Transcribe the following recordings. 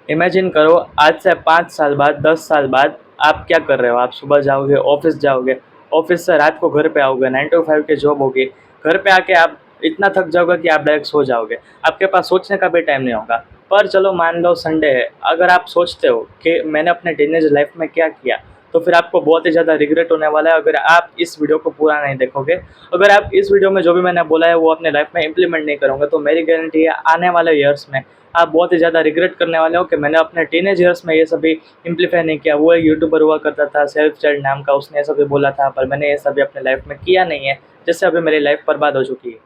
Imagine करो आज से 5 साल बाद, 10 साल बाद आप क्या कर रहे हो? आप सुबह जाओगे, ऑफ़िस से रात को घर पे आओगे, 9 टू 5 की जॉब होगी। घर पे आके आप इतना थक जाओगे कि आप डायरेक्ट सो जाओगे। आपके पास सोचने का भी टाइम नहीं होगा। पर चलो मान लो संडे है, अगर आप सोचते हो कि मैंने अपने टीनेज लाइफ़ में क्या किया, तो फिर आपको बहुत ही ज़्यादा रिग्रेट होने वाला है अगर आप इस वीडियो को पूरा नहीं देखोगे। अगर आप इस वीडियो में जो भी मैंने बोला है वो अपने लाइफ़ में इम्प्लीमेंट नहीं करोगे, तो मेरी गारंटी है आने वाले ईयर्स में आप बहुत ही ज़्यादा रिग्रेट करने वाले हो कि मैंने अपने टीनेज ईयर्स में ये सभी इम्प्लीफाई नहीं किया। वो एक यूट्यूबर हुआ करता था सेल्फ चाइल्ड नाम का, उसने ये सभी बोला था, पर मैंने ये सभी अपने लाइफ में किया नहीं है, जिससे अभी मेरी लाइफ बर्बाद हो चुकी है।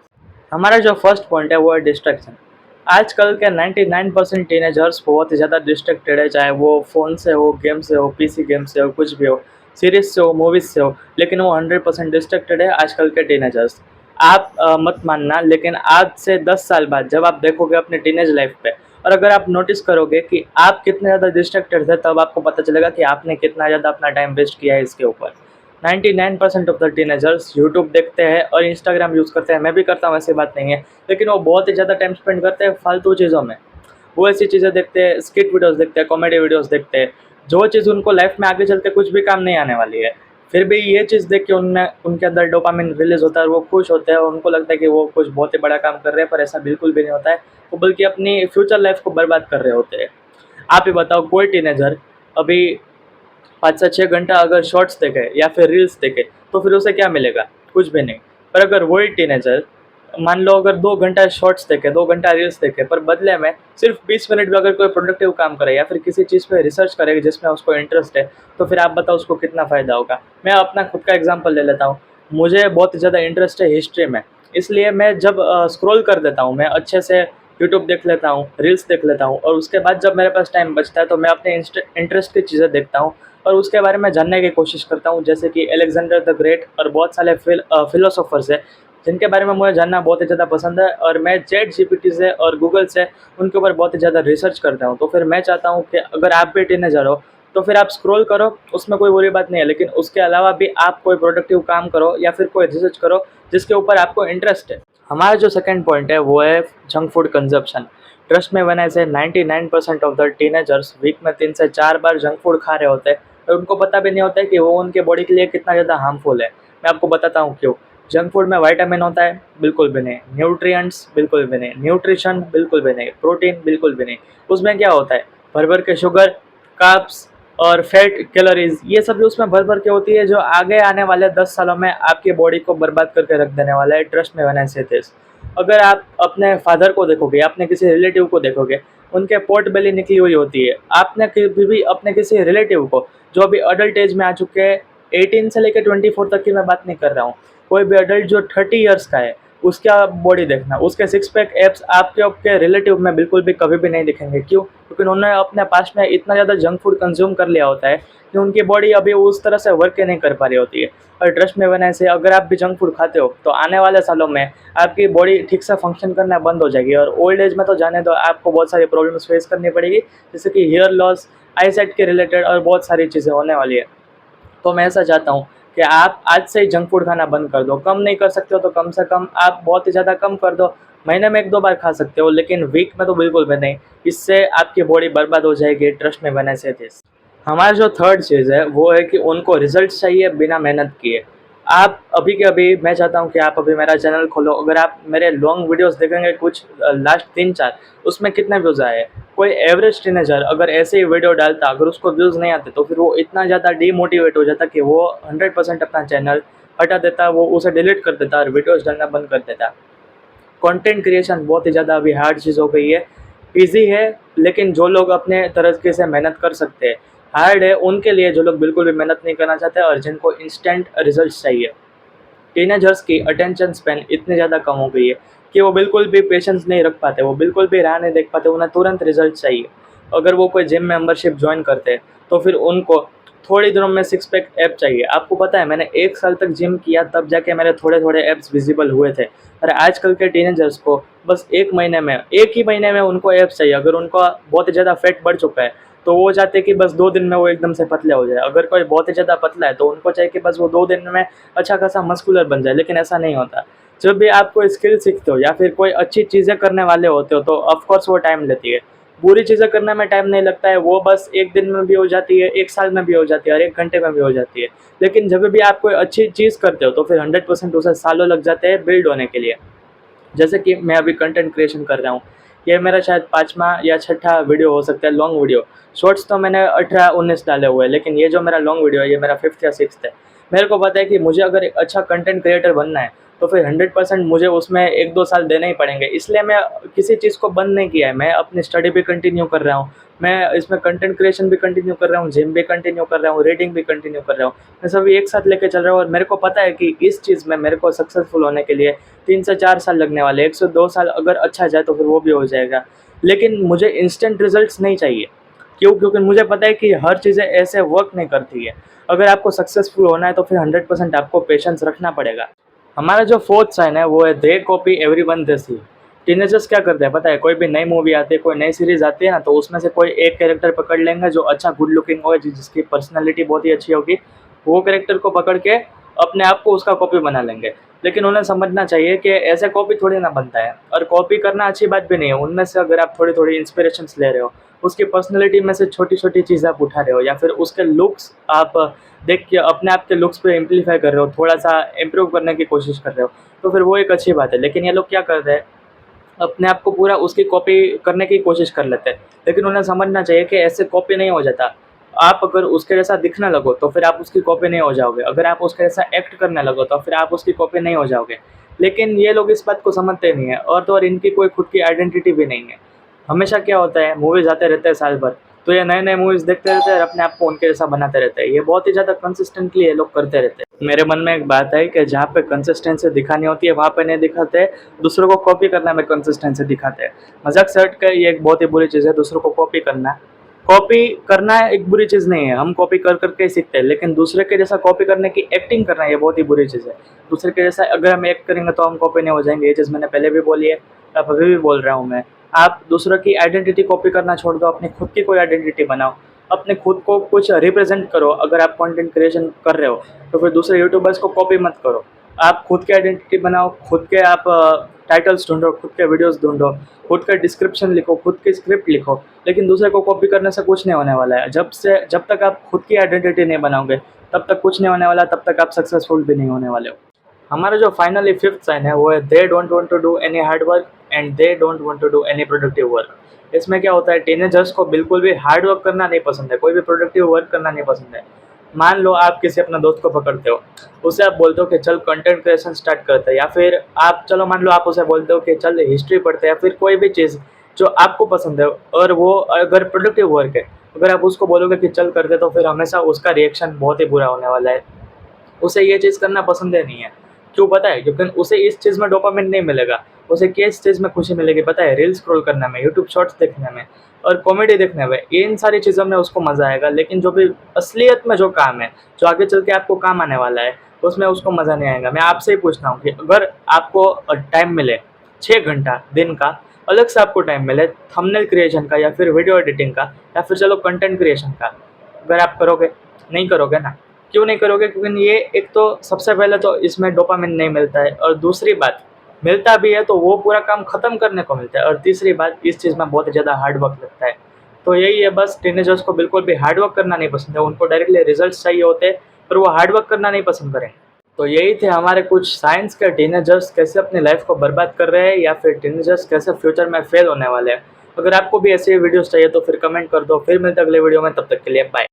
हमारा जो फर्स्ट पॉइंट है वो है डिस्ट्रैक्शन। आजकल के 99% टीनेजर्स बहुत ही ज़्यादा डिस्ट्रैक्टेड है, चाहे वो फ़ोन से हो, गेम से हो, पीसी गेम से हो, कुछ भी हो, सीरीज़ से हो, मूवीज़ से हो, लेकिन वो 100% डिस्ट्रैक्टेड है आजकल के टीनेजर्स। आप मत मानना, लेकिन आज से 10 साल बाद जब आप देखोगे अपने टीनेज लाइफ पे और अगर आप नोटिस करोगे कि आप कितने ज़्यादा डिस्ट्रैक्टेड थे, तब आपको पता चलेगा कि आपने कितना ज़्यादा अपना टाइम वेस्ट किया है इसके ऊपर। 99% ऑफ द टीनेजर्स यूट्यूब देखते हैं और इंस्टाग्राम यूज़ करते हैं, मैं भी करता हूँ, ऐसी बात नहीं है, लेकिन वो बहुत ही ज़्यादा टाइम स्पेंड करते हैं फालतू चीज़ों में। वो ऐसी चीज़ें देखते हैं, स्किट वीडियोज़ देखते हैं, कॉमेडी वीडियोज़ देखते हैं, जो चीज़ उनको लाइफ में आगे चल के कुछ भी काम नहीं आने वाली है। फिर भी ये चीज़ देख के उनमें उनके अंदर डोपामिन रिलीज़ होता है और वो खुश होते हैं और उनको लगता है कि वो कुछ बहुत ही बड़ा काम कर रहे हैं, पर ऐसा बिल्कुल भी नहीं होता है। वो बल्कि अपनी फ्यूचर लाइफ को बर्बाद कर रहे होते हैं। आप ही बताओ, कोई टीनेजर अभी 5 से 6 घंटा अगर शॉर्ट्स देखे या फिर रील्स देखे, तो फिर उसे क्या मिलेगा? कुछ भी नहीं। पर अगर वही टीनेजर मान लो अगर 2 घंटा शॉर्ट्स देखे, 2 घंटा रील्स देखे, पर बदले में सिर्फ 20 मिनट में अगर कोई प्रोडक्टिव काम करे या फिर किसी चीज़ पे रिसर्च करे जिसमें उसको इंटरेस्ट है, तो फिर आप बताओ उसको कितना फ़ायदा होगा। मैं अपना खुद का एग्जांपल ले लेता हूँ। मुझे बहुत ज़्यादा इंटरेस्ट है हिस्ट्री में, इसलिए मैं जब स्क्रॉल कर देता हूँ, मैं अच्छे से यूट्यूब देख लेता हूँ, रील्स देख लेता हूँ और उसके बाद जब मेरे पास टाइम बचता है तो मैं अपने इंटरेस्ट की चीज़ें देखता हूँ और उसके बारे में जानने की कोशिश करता हूँ, जैसे कि अलेक्जेंडर द ग्रेट और बहुत सारे फिलोसोफर्स हैं जिनके बारे में मुझे जानना बहुत ही ज़्यादा पसंद है और मैं चैट जीपीटी से और गूगल से उनके ऊपर बहुत ही ज़्यादा रिसर्च करता हूँ। तो फिर मैं चाहता हूँ कि अगर आप भी टीनेजर हो तो फिर आप स्क्रॉल करो, उसमें कोई बुरी बात नहीं है, लेकिन उसके अलावा भी आप कोई प्रोडक्टिव काम करो या फिर कोई रिसर्च करो जिसके ऊपर आपको इंटरेस्ट है। हमारा जो सेकंड पॉइंट है वो है जंक फूड कंजप्शन। ट्रस्ट में व्हेन आई से 99% ऑफ द टीनेजर्स वीक में 3 से 4 बार जंक फूड खा रहे होते हैं और उनको पता भी नहीं होता है कि वो उनके बॉडी के लिए कितना ज़्यादा हार्मफुल है। मैं आपको बताता हूँ क्यों। जंक फूड में विटामिन होता है? बिल्कुल भी नहीं। न्यूट्रिएंट्स? बिल्कुल भी नहीं। न्यूट्रिशन? बिल्कुल भी नहीं। प्रोटीन? बिल्कुल भी नहीं। उसमें क्या होता है? भर भर के शुगर, कार्ब्स और फैट, कैलोरीज, ये सब भी उसमें भर भर के होती है, जो आगे आने वाले 10 सालों में आपकी बॉडी को बर्बाद करके रख देने वाला है। ट्रस्ट में व्हेन आई से दिस। अगर आप अपने फादर को देखोगे, अपने किसी रिलेटिव को देखोगे, उनके पोर्ट बेली निकली हुई होती है। आपने कभी भी अपने किसी रिलेटिव को जो अभी अडल्ट एज में आ चुके हैं, 18 से लेकर 24 तक की मैं बात नहीं कर रहा हूँ, कोई भी अडल्ट जो 30 ईयर्स का है, उसका बॉडी देखना, उसके सिक्स पैक एप्स आपके आपके रिलेटिव में बिल्कुल भी कभी भी नहीं दिखेंगे। क्यों? क्योंकि उन्होंने अपने पास में इतना ज़्यादा जंक फूड कंज्यूम कर लिया होता है कि उनकी बॉडी अभी उस तरह से वर्क ही नहीं कर पा रही होती है। और ट्रस्ट में बने से अगर आप भी जंक फूड खाते हो तो आने वाले सालों में आपकी बॉडी ठीक से फंक्शन करना बंद हो जाएगी और ओल्ड एज में तो जाने दो, आपको बहुत सारी प्रॉब्लम्स फेस करनी पड़ेगी, जैसे कि हेयर लॉस, आईसाइट के रिलेटेड और बहुत सारी चीज़ें होने वाली है। तो मैं ऐसा चाहता हूँ कि आप आज से ही जंक फूड खाना बंद कर दो। कम नहीं कर सकते हो तो कम से कम आप बहुत ही ज़्यादा कम कर दो। महीने में 1-2 बार खा सकते हो, लेकिन वीक में तो बिल्कुल भी नहीं। इससे आपकी बॉडी बर्बाद हो जाएगी। ट्रस्ट में बने से दिस। हमारा जो थर्ड चीज़ है वो है कि उनको रिजल्ट चाहिए बिना मेहनत किए। आप अभी के अभी, मैं चाहता हूँ कि आप अभी मेरा चैनल खोलो, अगर आप मेरे लॉन्ग वीडियोस देखेंगे कुछ लास्ट 3-4, उसमें कितने व्यूज़ आए। कोई एवरेज टीनेजर अगर ऐसे ही वीडियो डालता, अगर उसको व्यूज़ नहीं आते तो फिर वो इतना ज़्यादा डीमोटिवेट हो जाता कि वो 100% अपना चैनल हटा देता, वो उसे डिलीट कर देता और वीडियोज़ डालना बंद कर देता। कंटेंट क्रिएशन बहुत ही ज़्यादा अभी हार्ड चीज़ हो गई है। ईज़ी है, लेकिन जो लोग अपने तरीके से मेहनत कर सकते हैं। हार्ड है उनके लिए जो लोग बिल्कुल भी मेहनत नहीं करना चाहते और जिनको इंस्टेंट रिजल्ट्स चाहिए। टीनेजर्स की अटेंशन स्पैन इतनी ज़्यादा कम हो गई है कि वो बिल्कुल भी पेशेंस नहीं रख पाते, वो बिल्कुल भी राह नहीं देख पाते, उन्हें तुरंत रिजल्ट चाहिए। अगर वो कोई जिम मेंबरशिप ज्वाइन करते हैं तो फिर उनको थोड़ी दिनों में सिक्स पैक ऐप चाहिए। आपको पता है, मैंने 1 साल तक जिम किया तब जाके मेरे थोड़े-थोड़े एब्स विज़िबल हुए थे। और आजकल के टीनेजर्स को बस 1 ही महीने में उनको एब्स चाहिए। अगर उनका बहुत ही ज़्यादा फैट बढ़ चुका है तो वो चाहते हैं कि बस 2 दिन में वो एकदम से पतले हो जाए। अगर कोई बहुत ही ज़्यादा पतला है तो उनको चाहिए कि बस वो 2 दिन में अच्छा खासा मस्कुलर बन जाए, लेकिन ऐसा नहीं होता। जब भी आप कोई स्किल सीखते हो या फिर कोई अच्छी चीज़ें करने वाले होते हो तो ऑफ कोर्स वो टाइम लेती है। बुरी चीज़ें करने में टाइम नहीं लगता है, वो बस 1 दिन में भी हो जाती है, 1 साल में भी हो जाती है और 1 घंटे में भी हो जाती है। लेकिन जब भी आप कोई अच्छी चीज़ करते हो तो फिर 100% उसे सालों लग जाते हैं बिल्ड होने के लिए। जैसे कि मैं अभी कंटेंट क्रिएशन कर रहा हूँ, ये मेरा शायद 5वां या 6ठा वीडियो हो सकता है, लॉन्ग वीडियो। शॉर्ट्स तो मैंने 18-19 डाले हुए हैं, लेकिन ये जो मेरा लॉन्ग वीडियो है ये मेरा 5th या 6th है। मेरे को पता है कि मुझे अगर एक अच्छा कंटेंट क्रिएटर बनना है तो फिर 100% मुझे उसमें 1-2 साल देने ही पड़ेंगे। इसलिए मैं किसी चीज़ को बंद नहीं किया है, मैं अपनी स्टडी भी कंटिन्यू कर रहा हूँ, मैं इसमें कंटेंट क्रिएशन भी कंटिन्यू कर रहा हूँ, जिम भी कंटिन्यू कर रहा हूँ, रीडिंग भी कंटिन्यू कर रहा हूँ। मैं सभी एक साथ लेके चल रहा हूँ और मेरे को पता है कि इस चीज़ में मेरे को सक्सेसफुल होने के लिए 3 से 4 साल लगने वाले हैं। 1 से 2 साल अगर अच्छा जाए तो फिर वो भी हो जाएगा। लेकिन मुझे इंस्टेंट रिजल्ट्स नहीं चाहिए। क्यों? क्योंकि मुझे पता है कि हर चीज़ें ऐसे वर्क नहीं करती है। अगर आपको सक्सेसफुल होना है तो फिर 100% आपको पेशेंस रखना पड़ेगा। हमारा जो 4th साइन है वो है they copy everyone they see. Teenagers क्या करते हैं पता है? कोई भी नई मूवी आती है, कोई नई सीरीज़ आती है ना, तो उसमें से कोई एक कैरेक्टर पकड़ लेंगे जो अच्छा गुड लुकिंग हो, जिसकी पर्सनैलिटी बहुत ही अच्छी होगी, वो कैरेक्टर को पकड़ के अपने आप को उसका कॉपी बना लेंगे। लेकिन उन्हें समझना चाहिए कि ऐसे कॉपी थोड़ी ना बनता है, और कॉपी करना अच्छी बात भी नहीं है। उनमें से अगर आप थोड़ी-थोड़ी इंस्पिरेशंस ले रहे हो, उसकी पर्सनैलिटी में से छोटी-छोटी चीज़ें आप उठा रहे हो, या फिर उसके लुक्स आप देख के अपने आप के लुक्स पे एम्प्लीफाई कर रहे हो, थोड़ा-सा इम्प्रूव करने की कोशिश कर रहे हो, तो फिर वो एक अच्छी बात है। लेकिन ये लोग क्या कर रहे हैं, अपने आप को पूरा उसकी कॉपी करने की कोशिश कर लेते हैं। लेकिन उन्हें समझना चाहिए कि ऐसे कॉपी नहीं हो जाता। आप अगर उसके जैसा दिखने लगो तो फिर आप उसकी कॉपी नहीं हो जाओगे। अगर आप उसके जैसा एक्ट करने लगो तो फिर आप उसकी कॉपी नहीं हो जाओगे। लेकिन ये लोग इस बात को समझते नहीं हैं, और तो और इनकी कोई खुद की आइडेंटिटी भी नहीं है। हमेशा क्या होता है, मूवीज़ आते रहते हैं साल भर, तो ये नए-नए मूवीज़ देखते रहते हैं और अपने आप को उनके जैसा बनाते रहते हैं। ये बहुत ही ज़्यादा कंसिस्टेंटली ये लोग करते रहते हैं। मेरे मन में एक बात है कि जहाँ पे कंसिस्टेंसी दिखानी होती है वहाँ पे नहीं दिखाते, दूसरों को कॉपी करने में कंसिस्टेंसी दिखाते हैं। मज़ाक से हट के ये एक बहुत ही बुरी चीज़ है, दूसरों को कॉपी करना। कॉपी करना एक बुरी चीज़ नहीं है, हम कॉपी कर कर के ही सीखते हैं, लेकिन दूसरे के जैसा कॉपी करने की एक्टिंग करना ये बहुत ही बुरी चीज़ है। दूसरे के जैसा अगर हम एक्ट करेंगे तो हम कॉपी नहीं हो जाएँगे, ये चीज़ मैंने पहले भी बोली है, अब अभी भी बोल रहा हूँ मैं। आप दूसरों की आइडेंटिटी कॉपी करना छोड़ दो, अपनी खुद की कोई आइडेंटिटी बनाओ। अपने खुद को कुछ रिप्रेज़ेंट करो। अगर आप कंटेंट क्रिएशन कर रहे हो, तो फिर दूसरे यूट्यूबर्स को कॉपी मत करो। आप खुद की आइडेंटिटी बनाओ, खुद के आप टाइटल्स ढूँढो, खुद के वीडियोज़ ढूँढो, खुद का डिस्क्रिप्शन लिखो, खुद की स्क्रिप्ट लिखो। लेकिन दूसरे को कॉपी करने से कुछ नहीं होने वाला है। जब तक आप खुद की आइडेंटिटी नहीं बनाओगे, तब तक कुछ नहीं होने वाला, तब तक आप सक्सेसफुल भी नहीं होने वाले हो। हमारा जो फाइनली 5th साइन है वो है they don't want to do any hard work and they don't want to do any productive work. इसमें क्या होता है, टीनेजर्स को बिल्कुल भी हार्ड वर्क करना नहीं पसंद है, कोई भी प्रोडक्टिव वर्क करना नहीं पसंद है। मान लो आप किसी अपने दोस्त को पकड़ते हो, उसे आप बोलते हो कि चल कंटेंट क्रिएशन स्टार्ट करते हैं, या फिर आप चलो मान लो आप उसे बोलते हो कि चल हिस्ट्री पढ़ते हैं, या फिर कोई भी चीज़ जो आपको पसंद है और वो अगर प्रोडक्टिव वर्क है, अगर आप उसको बोलोगे कि चल करते, तो फिर हमेशा उसका रिएक्शन बहुत ही बुरा होने वाला है। उसे ये चीज़ करना पसंद ही नहीं है। क्यों पता है? क्योंकि उसे इस चीज़ में डोपामाइन नहीं मिलेगा। उसे किस चीज़ में खुशी मिलेगी पता है? रील स्क्रॉल करने में, यूट्यूब शॉर्ट्स देखने में और कॉमेडी देखने में। इन सारी चीज़ों में उसको मज़ा आएगा, लेकिन जो भी असलियत में जो काम है, जो आगे चल के आपको काम आने वाला है, उसमें उसको मज़ा नहीं आएगा। मैं आपसे ही पूछता हूँ कि अगर आपको टाइम मिले 6 घंटा दिन का, अलग से आपको टाइम मिले थंबनेल क्रिएशन का, या फिर वीडियो एडिटिंग का, या फिर चलो कंटेंट क्रिएशन का, अगर आप करोगे? नहीं करोगे ना। क्यों नहीं करोगे? क्योंकि ये एक तो सबसे पहले तो इसमें डोपामाइन नहीं मिलता है, और दूसरी बात, मिलता भी है तो वो पूरा काम ख़त्म करने को मिलता है, और तीसरी बात, इस चीज़ में बहुत ही ज़्यादा हार्ड वर्क लगता है। तो यही है बस, टीनेजर्स को बिल्कुल भी हार्ड वर्क करना नहीं पसंद है, उनको डायरेक्टली रिजल्ट्स चाहिए होते हैं, पर वो हार्ड वर्क करना नहीं पसंद करें। तो यही थे हमारे कुछ साइंस के, टीनेजर्स कैसे अपनी लाइफ को बर्बाद कर रहे हैं, या फिर टीनेजर्स कैसे फ्यूचर में फेल होने वाले हैं। अगर आपको भी ऐसे वीडियोज़ चाहिए तो फिर कमेंट कर दो। फिर मिलते हैं अगले वीडियो में, तब तक के लिए बाय।